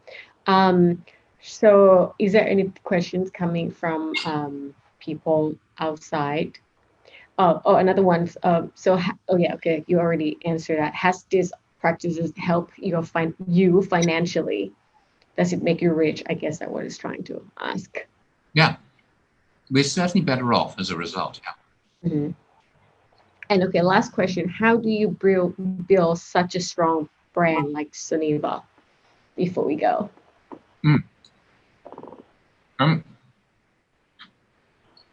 So, is there any questions coming from people outside? Oh, another one. Okay. You already answered that. Has this practices help you financially? Does it make you rich? I guess that's what it's trying to ask. Yeah, we're certainly better off as a result. Yeah. And okay, last question. How do you build such a strong brand like Soneva before we go?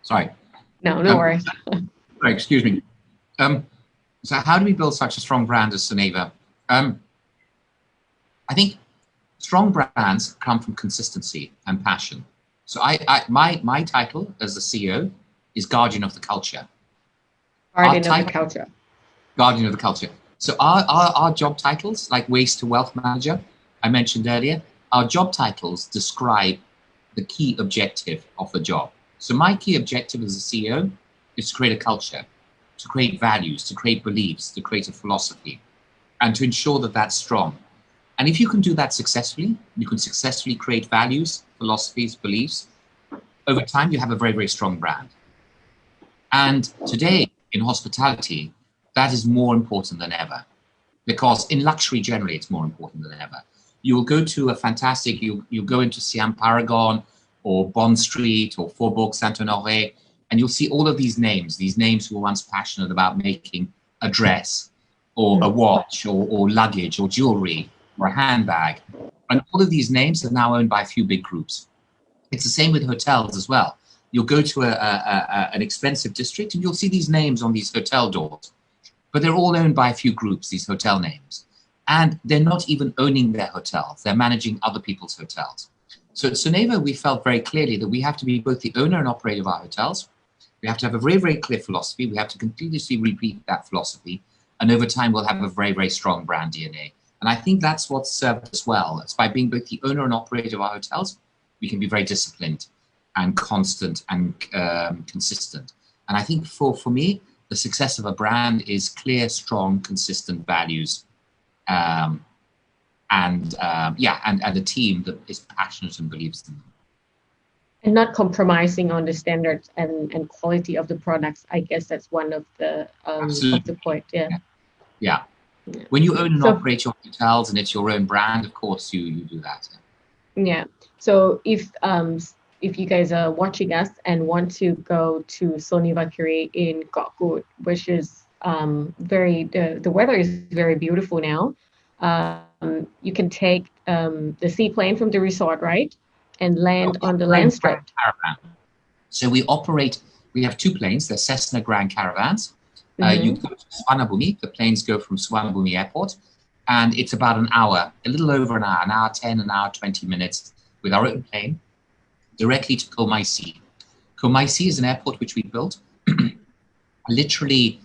Sorry. No worries. Sorry, excuse me. So how do we build such a strong brand as Soneva? I think strong brands come from consistency and passion. So my title as the CEO is Guardian of the Culture. Guardian of the Culture. Guardian of the Culture. So our job titles, like Waste to Wealth Manager, I mentioned earlier, our job titles describe the key objective of the job. So my key objective as a CEO is to create a culture, to create values, to create beliefs, to create a philosophy, and to ensure that that's strong. And if you can do that successfully, you can successfully create values, philosophies, beliefs. Over time, you have a very, very strong brand. And today in hospitality, that is more important than ever, because in luxury generally, it's more important than ever. You will go to a fantastic, you'll go into Siam Paragon or Bond Street or Faubourg Saint-Honoré, and you'll see all of these names who were once passionate about making a dress or a watch or luggage or jewelry or a handbag. And all of these names are now owned by a few big groups. It's the same with hotels as well. You'll go to an expensive district and you'll see these names on these hotel doors, but they're all owned by a few groups, these hotel names. And they're not even owning their hotels. They're managing other people's hotels. So at Soneva, we felt very clearly that we have to be both the owner and operator of our hotels. We have to have a very, very clear philosophy. We have to continuously repeat that philosophy. And over time, we'll have a very, very strong brand DNA. And I think that's what's served us well. It's by being both the owner and operator of our hotels, we can be very disciplined and constant and consistent. And I think for me, the success of a brand is clear, strong, consistent values, and a team that is passionate and believes in them. And not compromising on the standards and quality of the products. I guess that's one of the point. Yeah. When you own and operate your hotels and it's your own brand, of course you do that. Yeah. So if you guys are watching us and want to go to Soneva in Got Good, which is the weather is very beautiful now. You can take the seaplane from the resort, right? And land on the land strip. So we have two planes, they're Cessna Grand Caravans. You go to Suvarnabhumi, the planes go from Suvarnabhumi Airport, and it's about an hour, a little over an hour 10, an hour 20 minutes with our own plane directly to Komaisi. Komaisi is an airport which we built. Literally,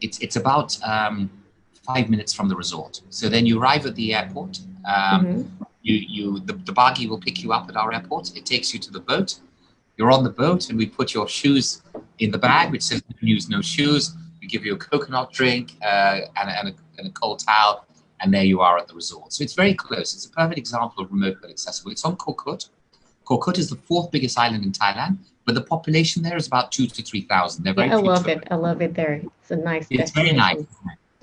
it's about 5 minutes from the resort. So then you arrive at the airport. The buggy will pick you up at our airport. It takes you to the boat. You're on the boat, and we put your shoes in the bag, which says no news, no shoes. We give you a coconut drink and a cold towel, and there you are at the resort. So it's very close. It's a perfect example of remote but accessible. It's on Koh Kut. Koh Kut is the fourth biggest island in Thailand, but the population there is about 2,000 to 3,000. They're very I love it. I love it there. It's a nice It's very nice.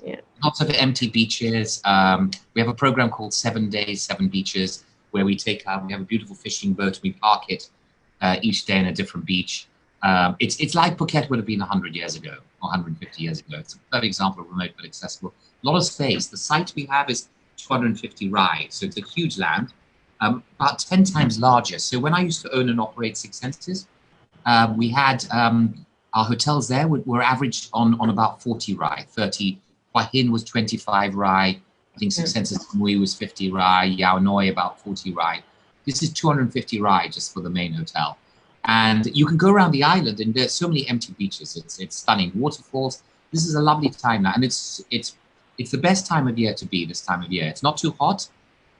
Yeah. Lots of empty beaches. We have a program called 7 Days, 7 Beaches, where we have a beautiful fishing boat. We park it each day in a different beach. It's like Phuket would have been 100 years ago or 150 years ago. It's a perfect example of remote but accessible. A lot of space. The site we have is 250 rai, so it's a huge land. about 10 times larger. So when I used to own and operate Six Senses, we had our hotels there were averaged on about 40 rai, 30. Hua Hin was 25 rai. I think Six Senses Mui was 50 rai. Yao Noi about 40 rai. This is 250 rai just for the main hotel. And you can go around the island, and there's so many empty beaches. It's stunning. Waterfalls. This is a lovely time now, and it's the best time of year to be this time of year. It's not too hot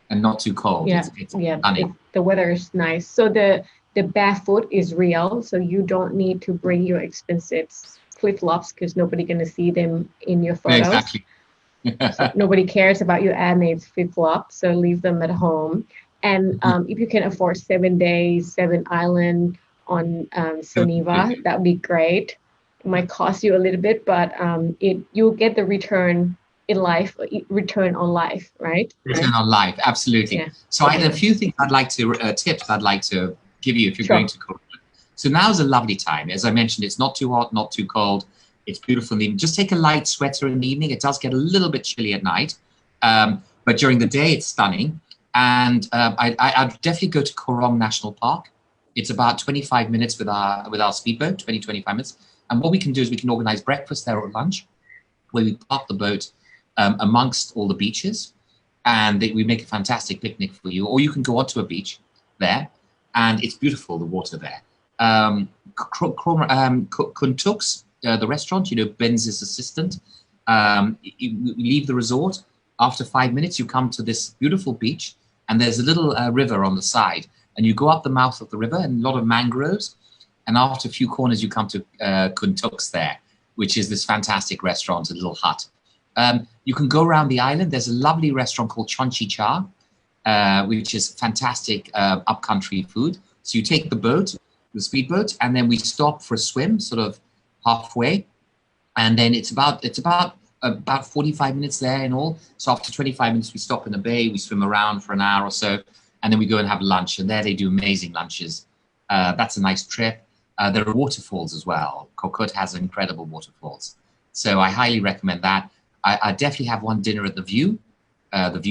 and not too cold. Yeah, It's stunning. the weather is nice. So the barefoot is real, so you don't need to bring your expensive flip-flops because nobody's gonna see them in your photos. Exactly. So nobody cares about your airmates flip-flops, so leave them at home. And if you can afford 7 days, 7 island on Soneva, that would be great. It might cost you a little bit, but you'll get the return in life, return on life, right? Return on life, absolutely. Yeah. So I had a few things I'd like to, tips I'd like to give you if you're going to Korea. So now's a lovely time. As I mentioned, it's not too hot, not too cold. It's beautiful in the evening. Just take a light sweater in the evening. It does get a little bit chilly at night, but during the day it's stunning. And I'd definitely go to Korong National Park. It's about 25 minutes with our speedboat, 25 minutes. And what we can do is we can organize breakfast there or lunch, where we park the boat amongst all the beaches, and we make a fantastic picnic for you. Or you can go onto a beach there, and it's beautiful, the water there. Kuntuk's, the restaurant, Benz's assistant, you leave the resort. After 5 minutes, you come to this beautiful beach, and there's a little river on the side, and you go up the mouth of the river and a lot of mangroves, and after a few corners, you come to Kuntuk's there, which is this fantastic restaurant, a little hut. You can go around the island. There's a lovely restaurant called Chonchi Cha, which is fantastic upcountry food. So you take the boat, the speedboat, and then we stop for a swim, sort of halfway, and then it's about 45 minutes there in all. So after 25 minutes, we stop in the bay, we swim around for an hour or so, and then we go and have lunch. And there they do amazing lunches. That's a nice trip. There are waterfalls as well. Kokut has incredible waterfalls. So I highly recommend that. I definitely have one dinner at the View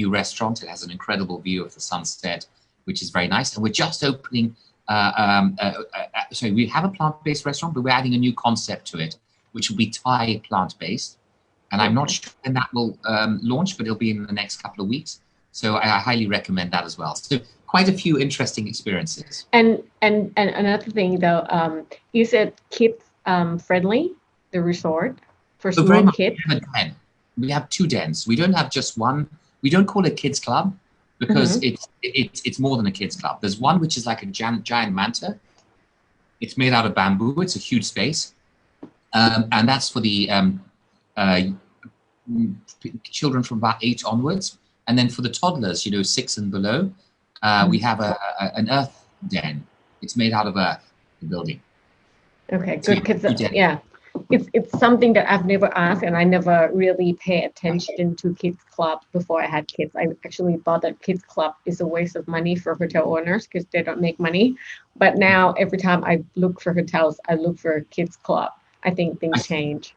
restaurant. It has an incredible view of the sunset, which is very nice. And we're just opening, we have a plant-based restaurant, but we're adding a new concept to it, which will be Thai plant-based. And I'm not sure when that will launch, but it'll be in the next couple of weeks. So I highly recommend that as well. So quite a few interesting experiences. And another thing though, is it kids friendly, the resort for small kids? We have 2 dens. We don't have just one. We don't call it kids club because it's more than a kids club. There's one which is like a giant manta. It's made out of bamboo. It's a huge space, and that's for the children from about 8 onwards. And then for the toddlers, 6 and below, we have an earth den. It's made out of earth, the building. Okay, good. Because it's something that I've never asked, and I never really pay attention to kids club before I had kids. I actually thought that kids club is a waste of money for hotel owners because they don't make money. But now every time I look for hotels, I look for a kids club. I think things change.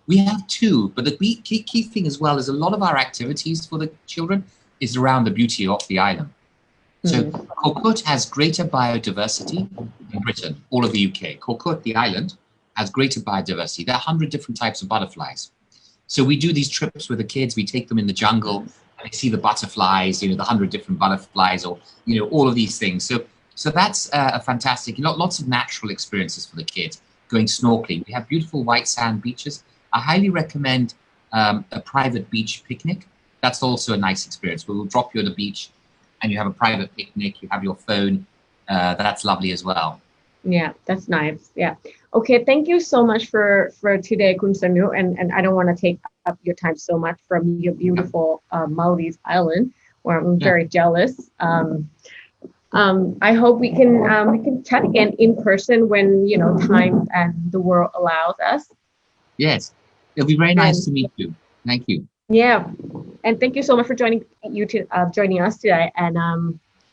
We have 2, but the key thing as well is a lot of our activities for the children is around the beauty of the island. So Kokut has greater biodiversity in Britain, all of the UK. Kokut, the island, has greater biodiversity. There are 100 different types of butterflies. So we do these trips with the kids. We take them in the jungle and they see the butterflies, the 100 different butterflies, or all of these things. So that's a fantastic, lots of natural experiences for the kids. Going snorkeling. We have beautiful white sand beaches. I highly recommend a private beach picnic. That's also a nice experience. We will drop you at the beach and you have a private picnic. You have your phone. That's lovely as well. Yeah, that's nice. Yeah. Okay, thank you so much for today, Kun Sonu. And I don't want to take up your time so much from your beautiful Maldives island, where I'm very jealous. I hope we can chat again in person when time and the world allows us. Yes, it'll be very nice to meet you. Thank you. Yeah, and thank you so much for joining us today. And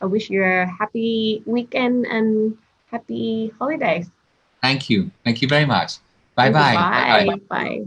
I wish you a happy weekend and happy holidays. Thank you. Thank you very much. Bye-bye. Bye. Bye.